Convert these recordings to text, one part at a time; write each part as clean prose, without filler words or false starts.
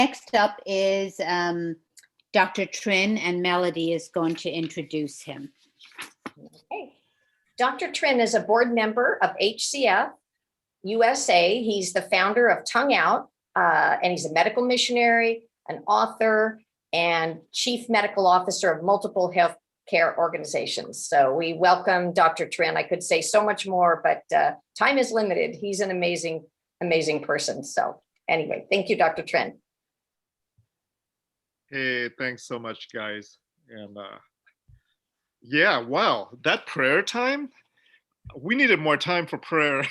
Next up is Dr. Trinh, and Melody is going to introduce him. Okay. Dr. Trinh is a board member of HCF USA. He's the founder of Tongue Out, and he's a medical missionary, an author, and chief medical officer of multiple healthcare organizations. So we welcome Dr. Trinh. I could say so much more, but time is limited. He's an amazing, amazing person. So anyway, thank you, Dr. Trinh. Hey, thanks so much, guys. And yeah, wow, that prayer time, we needed more time for prayer.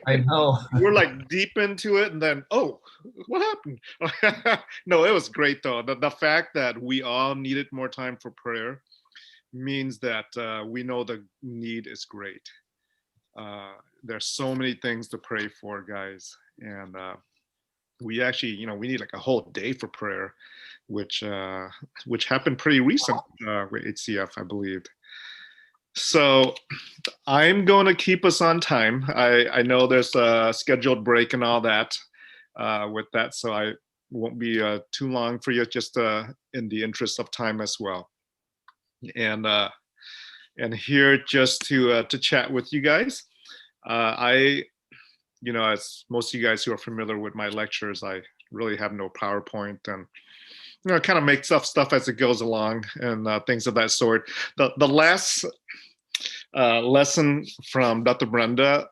I know. We're like deep into it, and then, oh, what happened? No, it was great though. The fact that we all needed more time for prayer means that we know the need is great. There's so many things to pray for, guys. And we actually, we need like a whole day for prayer, which happened pretty recent with HCF, I believe. So I'm going to keep us on time. I know there's a scheduled break and all that with that, so I won't be too long for you, just in the interest of time as well. And here just to chat with you guys. As most of you guys who are familiar with my lectures, I really have no PowerPoint, and kind of make stuff as it goes along, and things of that sort. The last lesson from Dr. Brenda,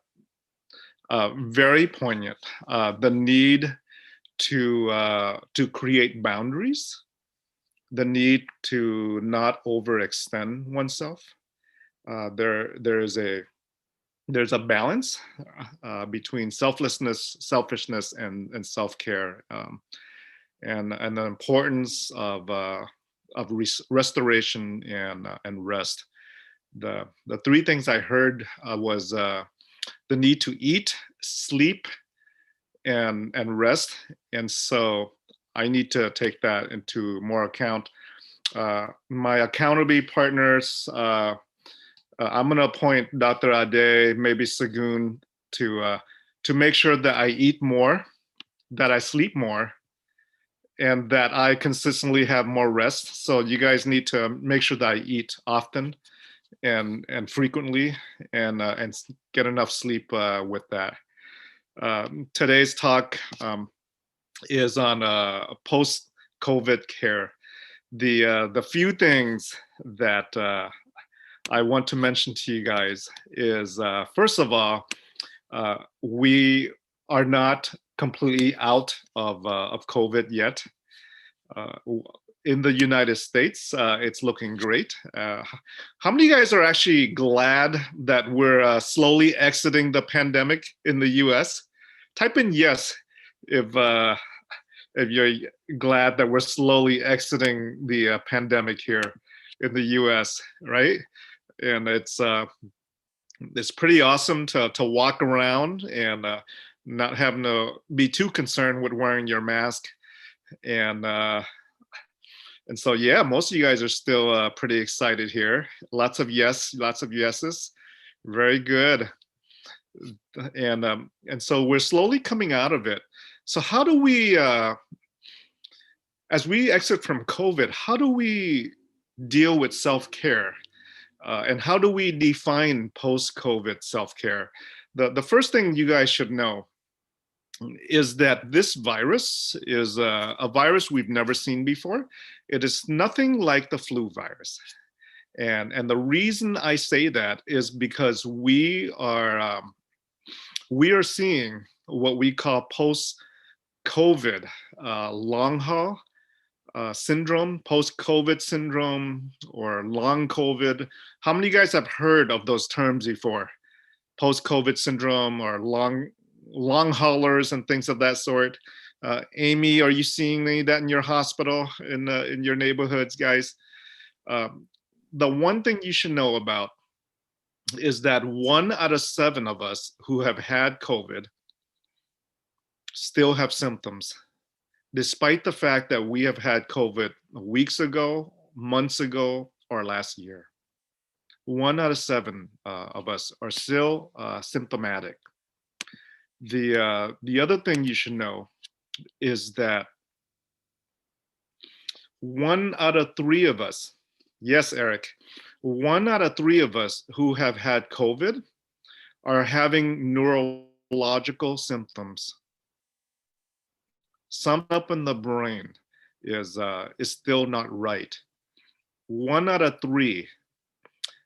very poignant. The need to create boundaries, the need to not overextend oneself. There's a balance between selfishness, and self-care, and the importance of restoration and rest. The three things I heard was the need to eat, sleep, and rest. And so I need to take that into more account. My accountability partners, I'm gonna appoint Dr. Ade, maybe Sagun, to make sure that I eat more, that I sleep more, and that I consistently have more rest. So you guys need to make sure that I eat often and frequently, and get enough sleep with that. Today's talk is on post-COVID care. The few things that I want to mention to you guys is, first of all, we are not completely out of COVID yet. In the United States, it's looking great. How many of you guys are actually glad that we're slowly exiting the pandemic in the US? Type in yes if you're glad that we're slowly exiting the pandemic here in the US, right? And it's pretty awesome to walk around and not having to be too concerned with wearing your mask. And so, yeah, most of you guys are still pretty excited here. Lots of yeses. Very good. And so we're slowly coming out of it. So how do we, as we exit from COVID, how do we deal with self-care? And how do we define post-COVID self-care? The first thing you guys should know is that this virus is a virus we've never seen before. It is nothing like the flu virus. And the reason I say that is because we are seeing what we call post-COVID long haul syndrome, post-COVID syndrome, or long COVID. How many of you guys have heard of those terms before? Post-COVID syndrome or long haulers and things of that sort. Amy, are you seeing any of that in your hospital, in your neighborhoods, guys? The one thing you should know about is that 1 out of 7 of us who have had COVID still have symptoms, despite the fact that we have had COVID weeks ago, months ago, or last year. 1 out of 7 of us are still symptomatic. The other thing you should know is that 1 out of 3 of us, yes, Eric, 1 out of 3 of us who have had COVID are having neurological symptoms. Something up in the brain is still not right. 1 out of 3.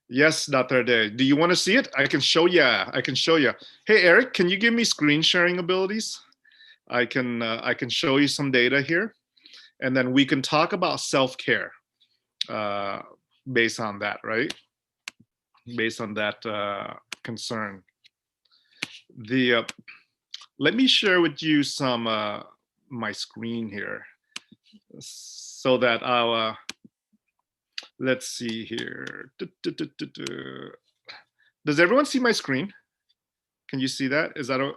Yes, Dr. Day. Do you want to see it? I can show you. I can show you. Hey, Eric, can you give me screen sharing abilities? I can show you some data here, and then we can talk about self-care based on that, right? Based on that concern. Let me share with you some my screen here, so that I'll. Let's see here. Does everyone see my screen? Can you see that? Is that a?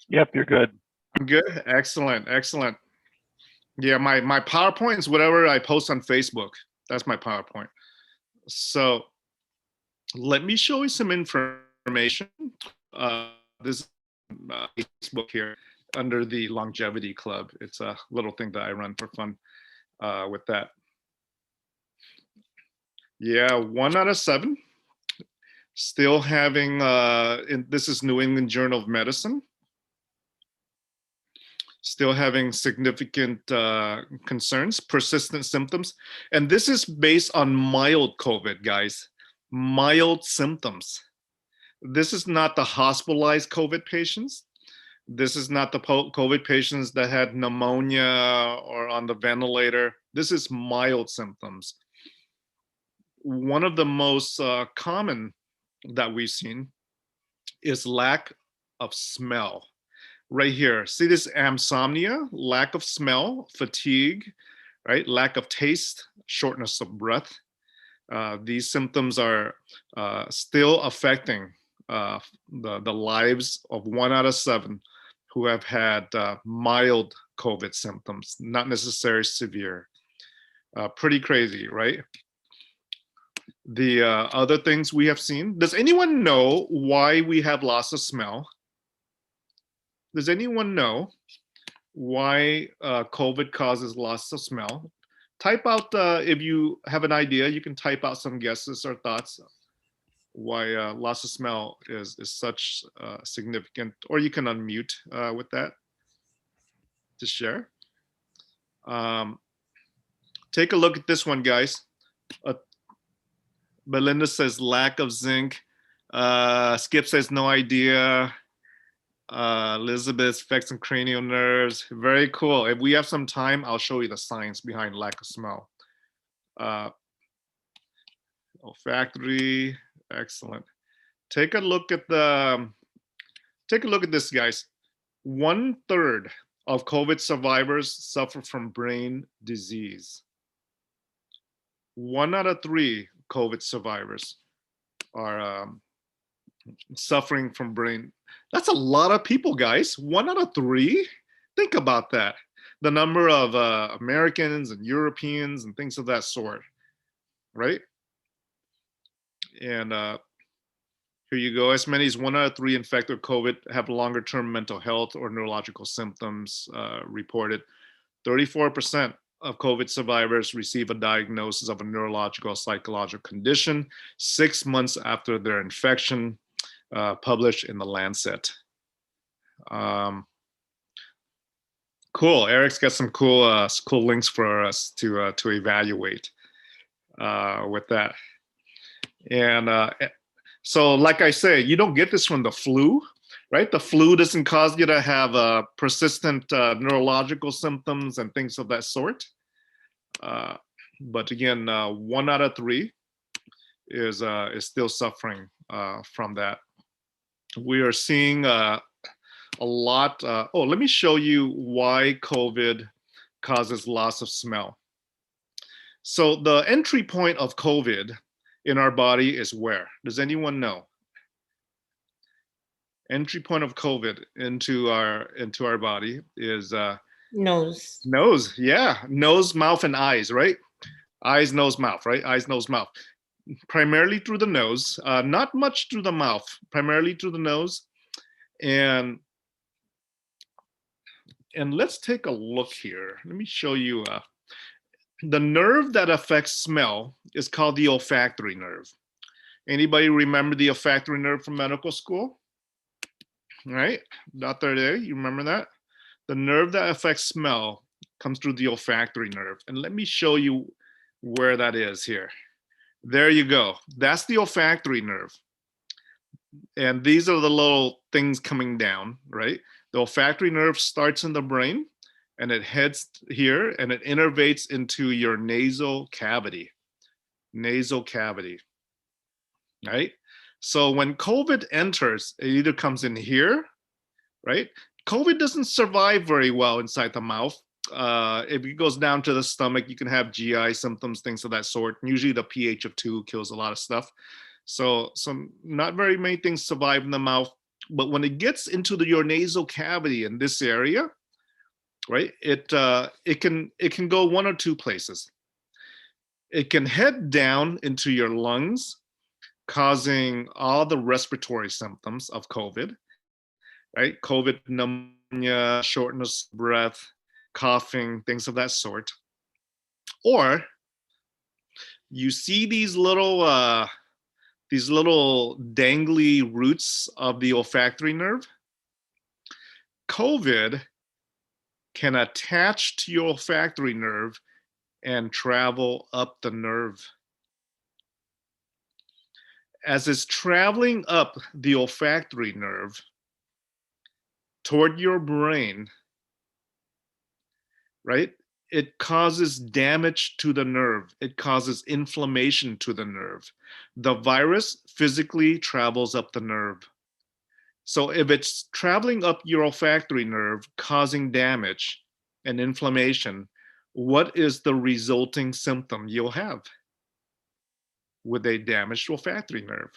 Yep, you're good. I'm good. Excellent. Excellent. Yeah, my PowerPoint is whatever I post on Facebook. That's my PowerPoint. So let me show you some information. This is Facebook here under the Longevity Club. It's a little thing that I run for fun with that. Yeah, 1 out of 7 still having, this is New England Journal of Medicine, still having significant concerns, persistent symptoms. And this is based on mild COVID, guys, mild symptoms. This is not the hospitalized COVID patients. This is not the COVID patients that had pneumonia or on the ventilator. This is mild symptoms. One of the most common that we've seen is lack of smell. Right here, see this insomnia, lack of smell, fatigue, right? Lack of taste, shortness of breath. These symptoms are still affecting the lives of 1 out of 7 who have had mild COVID symptoms, not necessarily severe. Pretty crazy, right? The other things we have seen. Does anyone know why we have loss of smell? Does anyone know why COVID causes loss of smell? Type out, if you have an idea, you can type out some guesses or thoughts why loss of smell is such significant, or you can unmute with that to share. Take a look at this one, guys. Belinda says lack of zinc. Skip says no idea. Elizabeth, effects on cranial nerves. Very cool. If we have some time, I'll show you the science behind lack of smell. Olfactory, excellent. Take a look at this, guys. 1/3 of COVID survivors suffer from brain disease. 1 out of 3 COVID survivors are suffering from brain. That's a lot of people, guys. 1 out of 3. Think about that. The number of Americans and Europeans and things of that sort, right? And here you go. As many as 1 out of 3 infected with COVID have longer-term mental health or neurological symptoms reported. 34% of COVID survivors receive a diagnosis of a neurological or psychological condition 6 months after their infection, published in the Lancet. Cool. Eric's got some cool links for us to evaluate with that. And so, like I say, you don't get this from the flu, right? The flu doesn't cause you to have persistent neurological symptoms and things of that sort. But again, 1 out of 3 is still suffering from that. We are seeing a lot. Let me show you why COVID causes loss of smell. So the entry point of COVID in our body is where? Does anyone know? Entry point of COVID into our body is Nose. Nose, yeah. Nose, mouth, and eyes, right? Eyes, nose, mouth, right? Eyes, nose, mouth. Primarily through the nose, not much through the mouth, primarily through the nose. And And let's take a look here. Let me show you. The nerve that affects smell is called the olfactory nerve. Anybody remember the olfactory nerve from medical school? All right, Dr. Day, you remember that? The nerve that affects smell comes through the olfactory nerve. And let me show you where that is here. There you go. That's the olfactory nerve. And these are the little things coming down, right? The olfactory nerve starts in the brain and it heads here and it innervates into your nasal cavity. Nasal cavity, right? So when COVID enters, it either comes in here, right? COVID doesn't survive very well inside the mouth. If it goes down to the stomach, you can have GI symptoms, things of that sort. Usually the pH of 2 kills a lot of stuff. So not very many things survive in the mouth. But when it gets into your nasal cavity in this area, right, it can go one or two places. It can head down into your lungs, causing all the respiratory symptoms of COVID, right? COVID pneumonia, shortness of breath, coughing, things of that sort. Or you see these little dangly roots of the olfactory nerve. COVID can attach to your olfactory nerve and travel up the nerve. As it's traveling up the olfactory nerve toward your brain, right? It causes damage to the nerve. It causes inflammation to the nerve. The virus physically travels up the nerve. So if it's traveling up your olfactory nerve, causing damage and inflammation, what is the resulting symptom you'll have with a damaged olfactory nerve?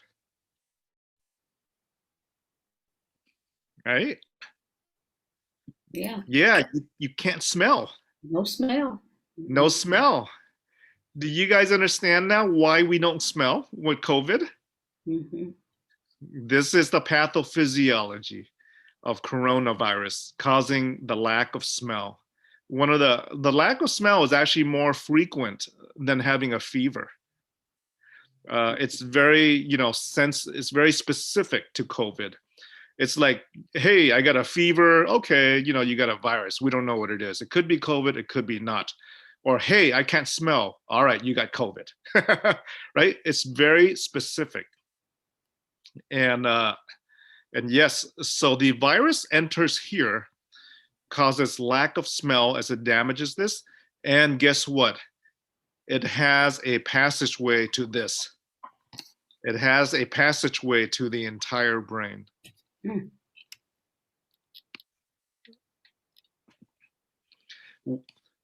Right? Yeah. Yeah, you can't smell. No smell. No smell. Do you guys understand now why we don't smell with COVID? Mm-hmm. This is the pathophysiology of coronavirus causing the lack of smell. One of the lack of smell is actually more frequent than having a fever. It's very, it's very specific to COVID. It's like, hey, I got a fever. Okay, you got a virus. We don't know what it is. It could be COVID. It could be not. Or, hey, I can't smell. All right, you got COVID. Right? It's very specific. And yes, so the virus enters here, causes lack of smell as it damages this. And guess what? It has a passageway to this. It has a passageway to the entire brain. Mm.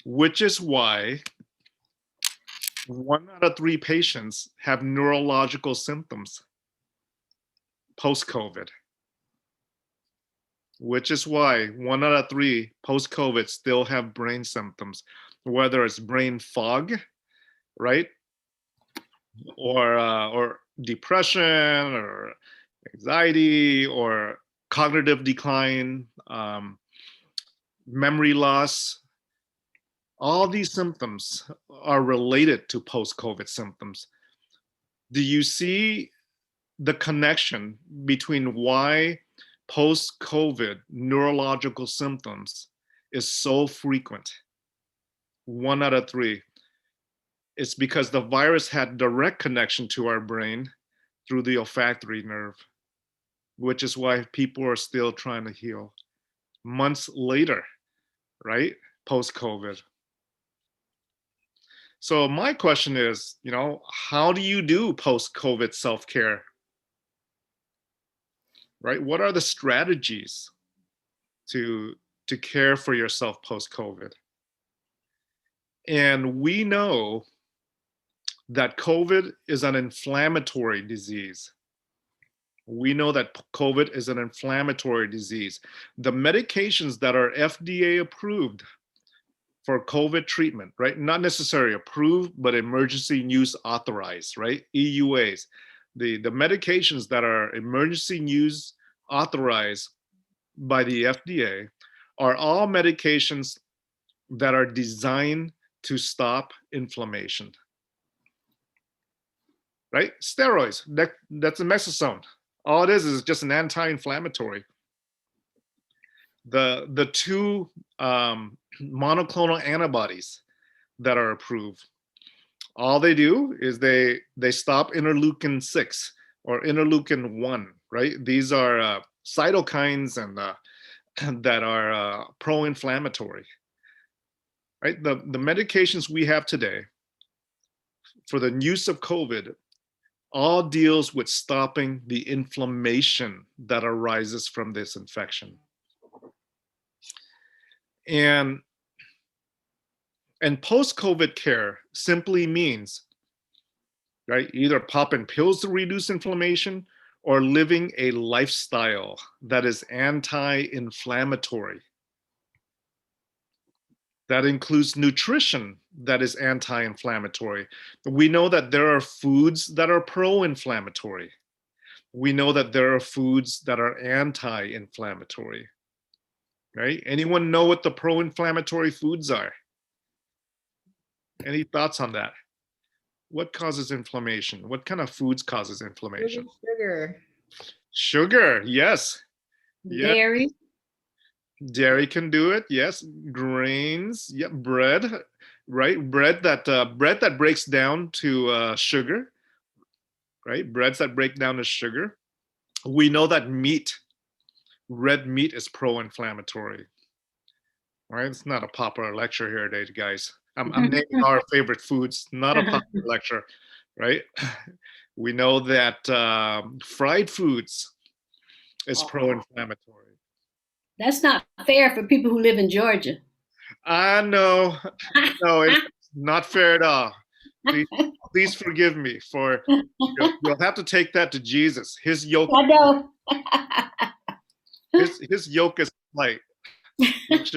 Which is why 1 out of 3 patients have neurological symptoms post-COVID. Which is why 1 out of 3 post-COVID still have brain symptoms, whether it's brain fog, right? Or depression or anxiety or cognitive decline, memory loss. All these symptoms are related to post-COVID symptoms. Do you see the connection between why post-COVID neurological symptoms is so frequent? 1 out of 3. It's because the virus had direct connection to our brain through the olfactory nerve, which is why people are still trying to heal months later, right? Post-COVID. So my question is, how do you do post-COVID self-care? Right? What are the strategies to care for yourself post-COVID? And we know that COVID is an inflammatory disease. We know that COVID is an inflammatory disease. The medications that are FDA approved for COVID treatment, right? Not necessarily approved, but emergency use authorized, right? EUAs. The medications that are emergency use authorized by the FDA are all medications that are designed to stop inflammation. Right? Steroids, that's a methasone. All it is just an anti-inflammatory. The two monoclonal antibodies that are approved, all they do is they stop interleukin 6 or interleukin 1, right? These are cytokines and that are pro-inflammatory, right? The medications we have today for the use of COVID all deals with stopping the inflammation that arises from this infection. And post-COVID care simply means, right, either popping pills to reduce inflammation or living a lifestyle that is anti-inflammatory. That includes nutrition that is anti-inflammatory. We know that there are foods that are pro-inflammatory. We know that there are foods that are anti-inflammatory, right? Anyone know what the pro-inflammatory foods are? Any thoughts on that? What causes inflammation? What kind of foods causes inflammation? Sugar. Sugar, yes. Yeah. Dairy. Dairy can do it, yes. Grains, yeah. Bread, right? Bread that breaks down to sugar, right? Breads that break down to sugar. We know that meat, red meat, is pro-inflammatory. All right, it's not a popular lecture here today, guys. I'm naming our favorite foods, not a popular lecture, right? We know that fried foods is pro-inflammatory. That's not fair for people who live in Georgia. I know. No, it's not fair at all. Please forgive me for, you'll have to take that to Jesus. His yoke, I know. his yoke is light. Which,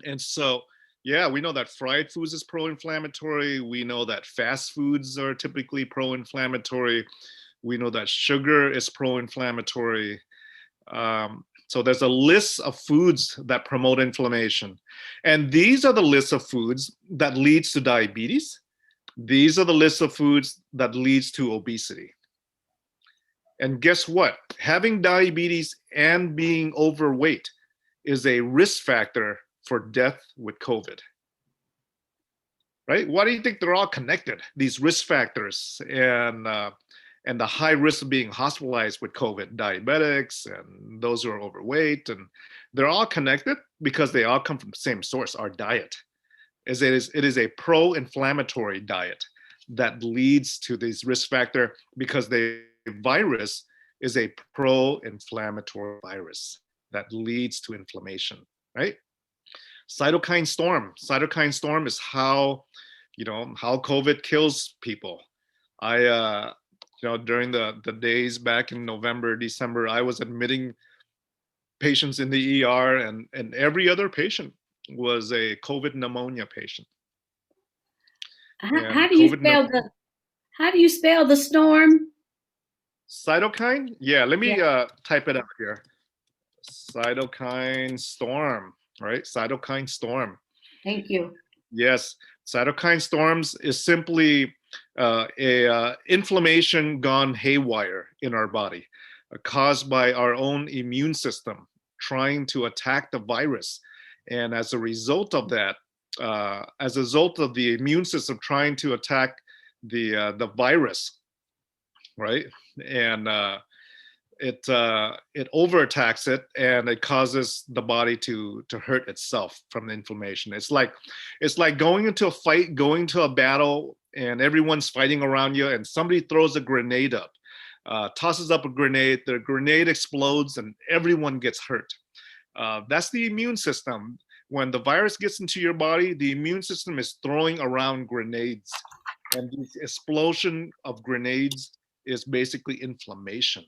and so, yeah, we know that fried foods is pro-inflammatory. We know that fast foods are typically pro-inflammatory. We know that sugar is pro-inflammatory. So there's a list of foods that promote inflammation. And these are the lists of foods that leads to diabetes. These are the lists of foods that leads to obesity. And guess what? Having diabetes and being overweight is a risk factor for death with COVID. Right? Why do you think they're all connected? These risk factors and the high risk of being hospitalized with COVID, diabetics and those who are overweight, and they're all connected because they all come from the same source, our diet. It is a pro-inflammatory diet that leads to this risk factor because the virus is a pro-inflammatory virus that leads to inflammation, right? Cytokine storm. Cytokine storm is how COVID kills people. During the days back in November, December, I was admitting patients in the ER, and every other patient was a COVID pneumonia patient. How do you spell the storm? Cytokine? Yeah, let me type it up here. Cytokine storm, right? Cytokine storm. Thank you. Yes, cytokine storms is simply inflammation gone haywire in our body, caused by our own immune system trying to attack the virus. And as a result of that, as a result of the immune system trying to attack the virus, right? And it overattacks it, and it causes the body to hurt itself from the inflammation. It's like going into a fight, going to a battle, and everyone's fighting around you, and somebody throws a grenade up, tosses up a grenade, the grenade explodes, and everyone gets hurt. That's the immune system. When the virus gets into your body, the immune system is throwing around grenades, and the explosion of grenades is basically inflammation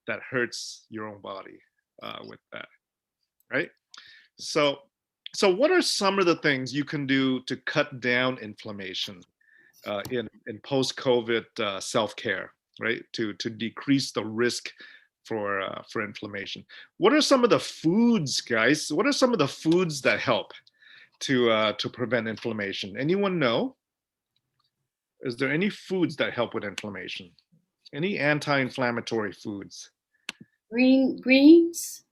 that hurts your own body with that, right? So what are some of the things you can do to cut down inflammation in post-COVID self-care, right? To decrease the risk for inflammation. What are some of the foods, guys? What are some of the foods that help to prevent inflammation? Anyone know? Is there any foods that help with inflammation? Any anti-inflammatory foods? Greens.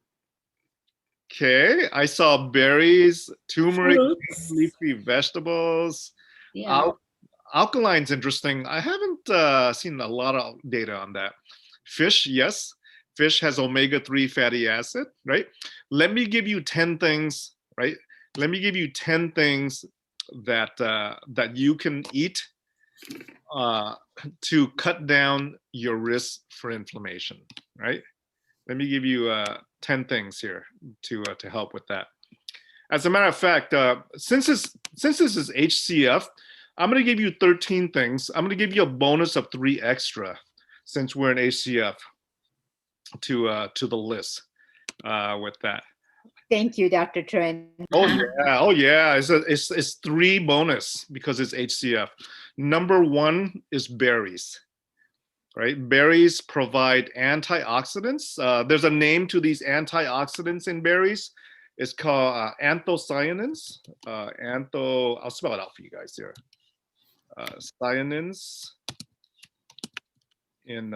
Okay, I saw berries, turmeric, Fruits. leafy vegetables. Yeah. Alkaline's interesting. I haven't seen a lot of data on that. Fish, yes. Fish has omega-3 fatty acid, right? Let me give you 10 things, right? Let me give you 10 things that that you can eat to cut down your risk for inflammation, right? Let me give you 10 things here to help with that. As a matter of fact, since this is HCF, I'm going to give you 13 things. I'm going to give you a bonus of 3 extra since we're in HCF to the list with that. Thank you, Dr. Trinh. Oh yeah. It's 3 bonus because it's HCF. Number 1 is berries. Right, berries provide antioxidants. There's a name to these antioxidants in berries. It's called anthocyanins. I'll spell it out for you guys here. Cyanins in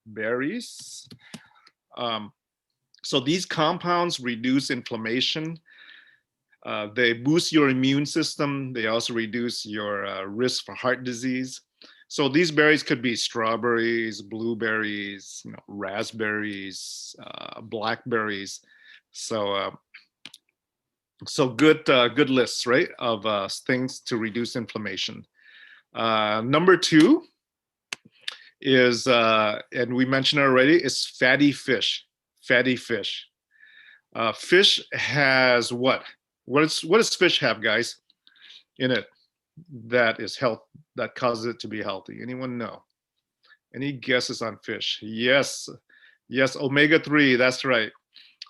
berries. So these compounds reduce inflammation. They boost your immune system. They also reduce your risk for heart disease. So these berries could be strawberries, blueberries, raspberries, blackberries. So good lists, right, of things to reduce inflammation. Number 2 is, and we mentioned it already, is fatty fish. Fatty fish. Fish has what? What does fish have, guys, in it that is health, that causes it to be healthy? Anyone know? Any guesses on fish? Yes, omega-3. That's right,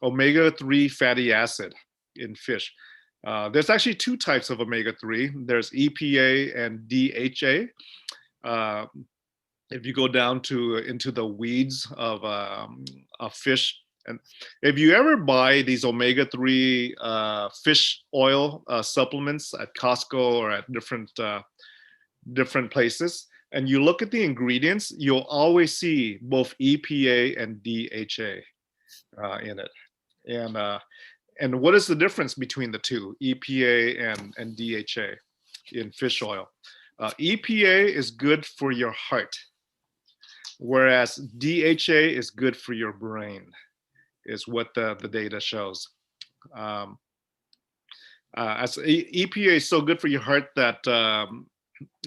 omega-3 fatty acid in fish. There's actually 2 types of omega-3. There's EPA and DHA. If you go down into the weeds of fish, and if you ever buy these omega-3 fish oil supplements at Costco or at different places, and you look at the ingredients, you'll always see both EPA and DHA in it. And what is the difference between the 2, EPA and DHA in fish oil? EPA is good for your heart, whereas DHA is good for your brain, is what the data shows. As EPA is so good for your heart that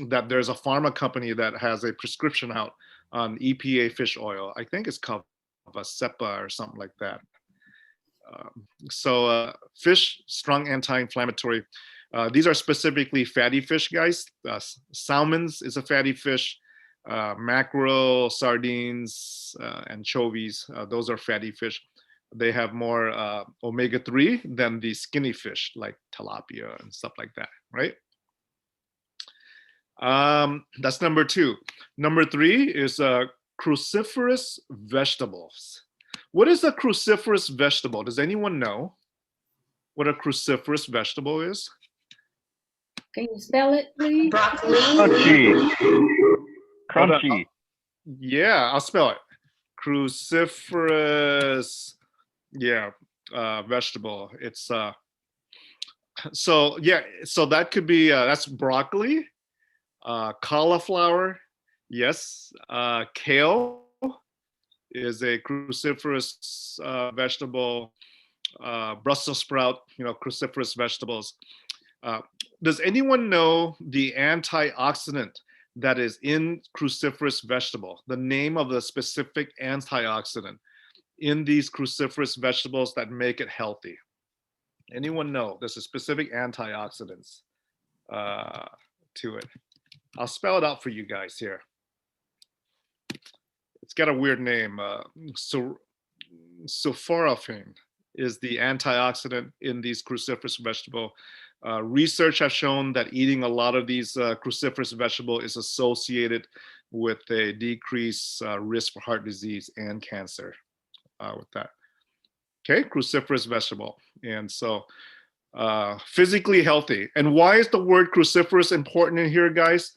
that there's a pharma company that has a prescription out on EPA fish oil. I think it's called Cepa or something like that. So fish, strong anti-inflammatory. These are specifically fatty fish, guys. Salmons is a fatty fish. Mackerel, sardines, anchovies, those are fatty fish. They have more omega-3 than the skinny fish like tilapia and stuff like that, right? That's number 2. Number 3 is cruciferous vegetables. What is a cruciferous vegetable? Does anyone know what a cruciferous vegetable is? Can you spell it, please? Broccoli. Crunchy. Yeah, I'll spell it. Cruciferous, vegetable. It's so that could be that's broccoli, cauliflower, yes, kale is a cruciferous vegetable, Brussels sprout, cruciferous vegetables. Does anyone know the antioxidant that is in cruciferous vegetable? The name of the specific antioxidant in these cruciferous vegetables that make it healthy? Anyone know? There's a specific antioxidants to it. I'll spell it out for you guys here. It's got a weird name. Sulforaphane is the antioxidant in these cruciferous vegetable. Research has shown that eating a lot of these cruciferous vegetable is associated with a decreased risk for heart disease and cancer. with that. Okay, cruciferous vegetable. And so physically healthy. And why is the word cruciferous important in here, guys?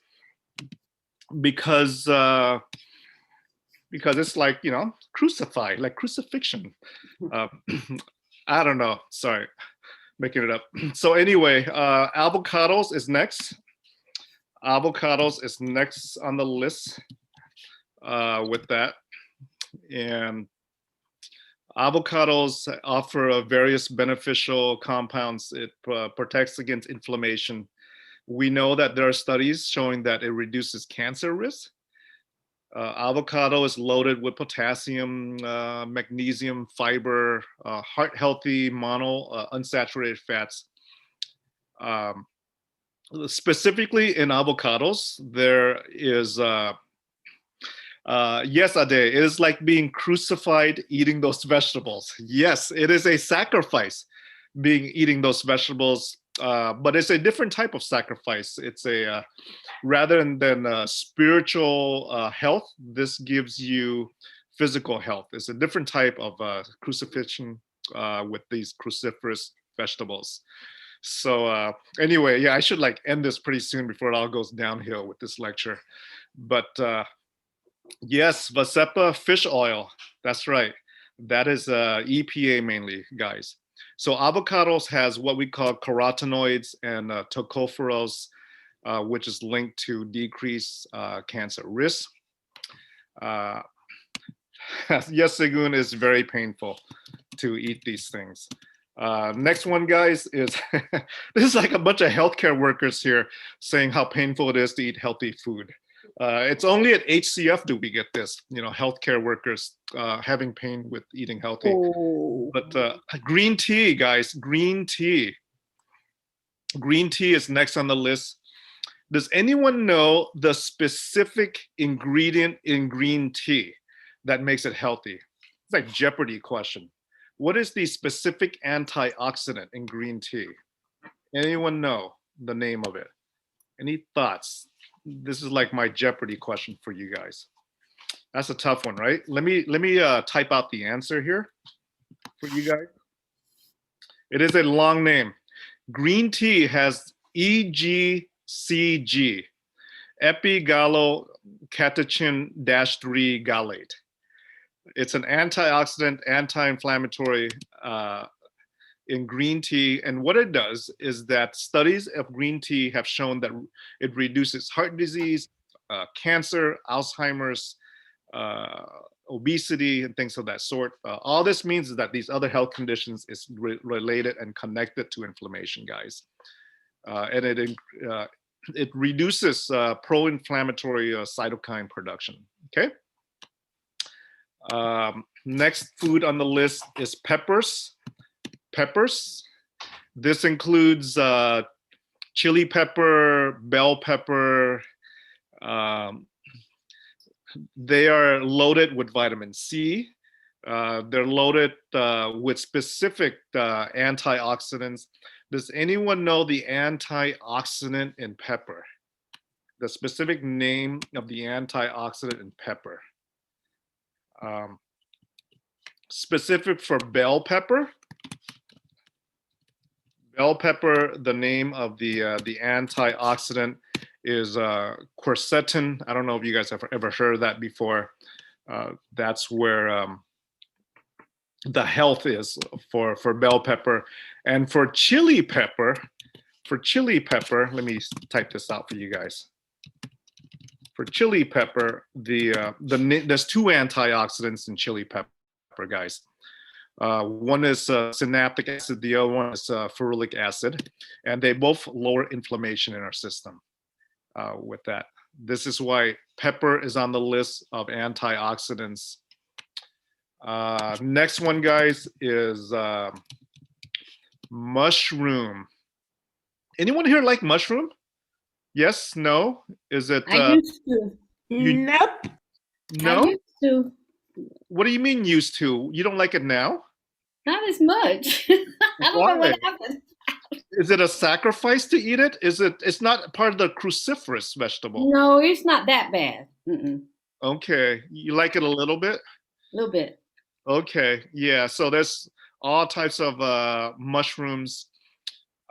Because it's like, crucified, like crucifixion. I don't know. Sorry, making it up. So anyway, avocados is next. Avocados is next on the list with that. And avocados offer various beneficial compounds. It protects against inflammation. We know that there are studies showing that it reduces cancer risk. Avocado is loaded with potassium, magnesium, fiber, heart healthy mono unsaturated fats. Specifically in avocados, there is yes, Ade, it is like being crucified eating those vegetables. Yes, it is a sacrifice eating those vegetables, but it's a different type of sacrifice. It's a rather than spiritual health, this gives you physical health. It's a different type of crucifixion with these cruciferous vegetables. So anyway, yeah, I should like end this pretty soon before it all goes downhill with this lecture. But yes, Vasepa fish oil. That's right. That is EPA mainly, guys. So avocados has what we call carotenoids and tocopherols, which is linked to decreased cancer risk. Yes, Segun, is very painful to eat these things. Next one, guys, is this is like a bunch of healthcare workers here saying how painful it is to eat healthy food. It's only at HCF do we get this, healthcare workers having pain with eating healthy. Oh. But green tea, guys, green tea. Green tea is next on the list. Does anyone know the specific ingredient in green tea that makes it healthy? It's like Jeopardy question. What is the specific antioxidant in green tea? Anyone know the name of it? Any thoughts? This is like my Jeopardy question for you guys. That's a tough one, right? Let me type out the answer here for you guys. It is a long name. Green tea has EGCG, epigallocatechin-3 gallate. It's an antioxidant, anti-inflammatory in green tea. And what it does is that studies of green tea have shown that it reduces heart disease, cancer, Alzheimer's, obesity, and things of that sort. All this means is that these other health conditions is related and connected to inflammation, guys. And it reduces pro-inflammatory cytokine production, okay? Next food on the list is peppers. Peppers. This includes chili pepper, bell pepper. They are loaded with vitamin C. They're loaded with specific antioxidants. Does anyone know the antioxidant in pepper? The specific name of the antioxidant in pepper? Specific for bell pepper. Bell pepper, the name of the antioxidant is quercetin. I don't know if you guys have ever heard of that before. That's where the health is for bell pepper. And for chili pepper, let me type this out for you guys. For chili pepper, there's two antioxidants in chili pepper, guys. One is synaptic acid, the other one is ferulic acid, and they both lower inflammation in our system with that. This is why pepper is on the list of antioxidants. Next one, guys, is mushroom. Anyone here like mushroom? Yes, no? Is it? I used to. Nope. No? I used to. What do you mean used to? You don't like it now? Not as much. I don't know what happened. Is it a sacrifice to eat it? It's not part of the cruciferous vegetable? No, it's not that bad. Mm-mm. Okay. You like it a little bit? A little bit. Okay, yeah. So there's all types of mushrooms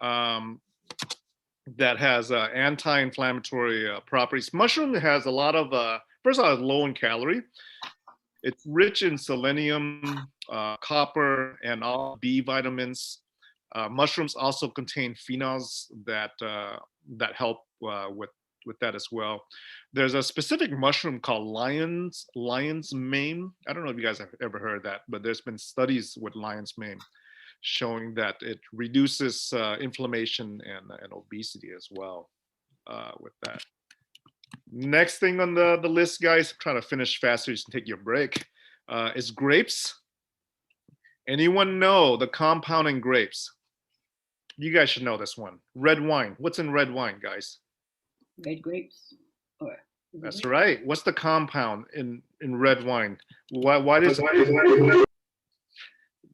that has anti-inflammatory properties. Mushroom has a lot of, first of all, it's low in calorie. It's rich in selenium, copper, and all B vitamins. Mushrooms also contain phenols that help with that as well. There's a specific mushroom called lion's mane. I don't know if you guys have ever heard of that, but there's been studies with lion's mane showing that it reduces inflammation and obesity as well with that. Next thing on the list, guys, I'm trying to finish fast so you can take your break, is grapes. Anyone know the compound in grapes? You guys should know this one. Red wine. What's in red wine, guys? Red grapes. Or That's right. What's the compound in red wine? Why does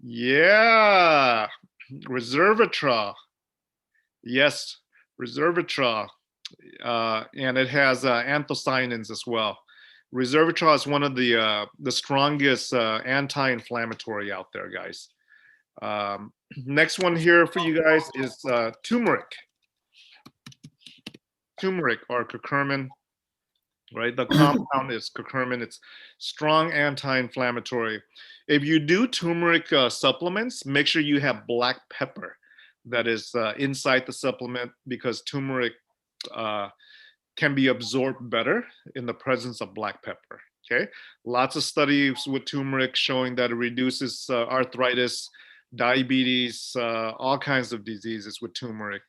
Yeah, resveratrol. Yes, resveratrol. And it has anthocyanins as well. Resveratrol is one of the strongest anti-inflammatory out there, guys. Next one here for you guys is turmeric. Turmeric or curcumin, right? The compound is curcumin. It's strong anti-inflammatory. If you do turmeric supplements, make sure you have black pepper that is inside the supplement, because turmeric can be absorbed better in the presence of black pepper. Okay, lots of studies with turmeric showing that it reduces arthritis, diabetes, all kinds of diseases with turmeric.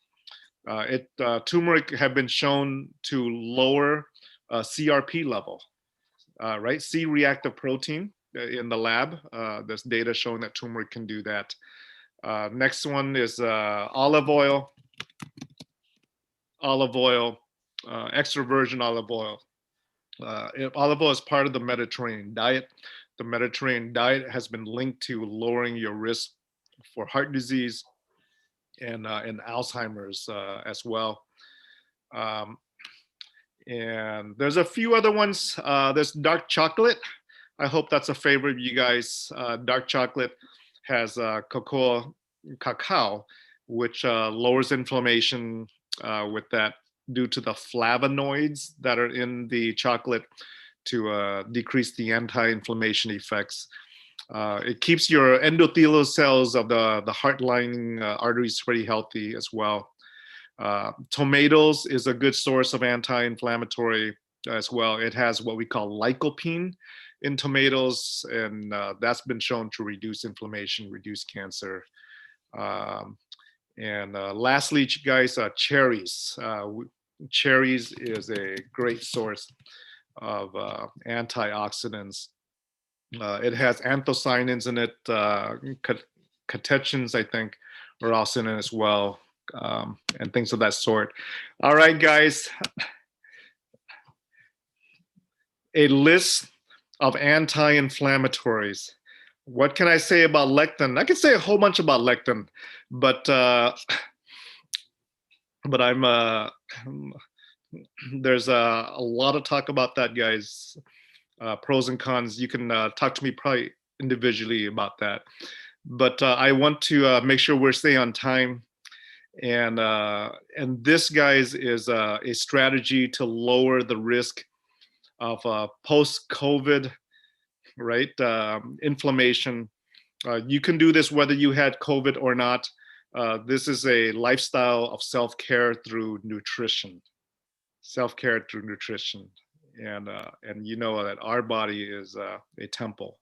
Turmeric have been shown to lower CRP level, right? C-reactive protein in the lab. There's data showing that turmeric can do that. Next one is olive oil. Olive oil, extra virgin olive oil. Olive oil is part of the Mediterranean diet. The Mediterranean diet has been linked to lowering your risk for heart disease and Alzheimer's as well. And there's a few other ones. There's dark chocolate. I hope that's a favorite of you guys. Dark chocolate has cacao, which lowers inflammation with that, due to the flavonoids that are in the chocolate to decrease the anti-inflammation effects. It keeps your endothelial cells of the heart lining arteries pretty healthy as well. Tomatoes is a good source of anti-inflammatory as well. It has what we call lycopene in tomatoes, and that's been shown to reduce inflammation, reduce cancer. And lastly, guys, cherries. Cherries is a great source of antioxidants. It has anthocyanins in it, catechins, I think, are also in it as well, and things of that sort. All right, guys. A list of anti-inflammatories. What can I say about lectin? I can say a whole bunch about lectin, but there's a lot of talk about that, guys. Pros and cons. You can talk to me probably individually about that. But I want to make sure we're staying on time. And this, guys, is a strategy to lower the risk of post-COVID, right? Inflammation. You can do this whether you had COVID or not. This is a lifestyle of self-care through nutrition. Self-care through nutrition. And you know that our body is a temple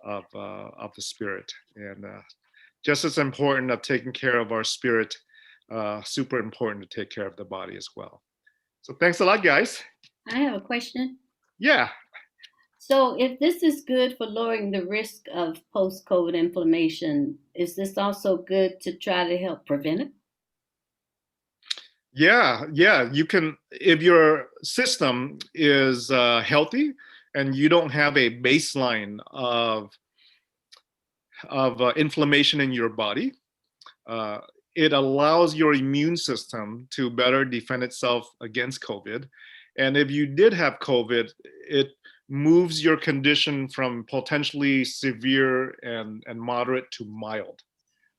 of the spirit. And just as important of taking care of our spirit, super important to take care of the body as well. So thanks a lot, guys. I have a question. Yeah. So if this is good for lowering the risk of post-COVID inflammation, is this also good to try to help prevent it? Yeah, you can, if your system is healthy and you don't have a baseline of inflammation in your body, it allows your immune system to better defend itself against COVID. And if you did have COVID, it moves your condition from potentially severe and moderate to mild,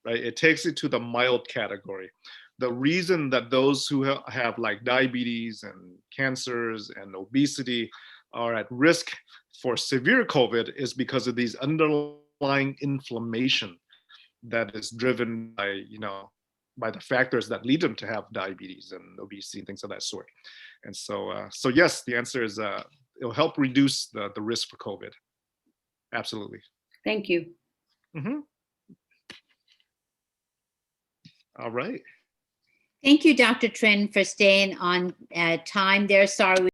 right? It takes it to the mild category. The reason that those who have like diabetes and cancers and obesity are at risk for severe COVID is because of these underlying inflammation that is driven by, by the factors that lead them to have diabetes and obesity and things of that sort. And so, so yes, the answer is it'll help reduce the risk for COVID. Absolutely. Thank you. Mm-hmm. All right. Thank you, Dr. Trinh, for staying on time there. Sorry.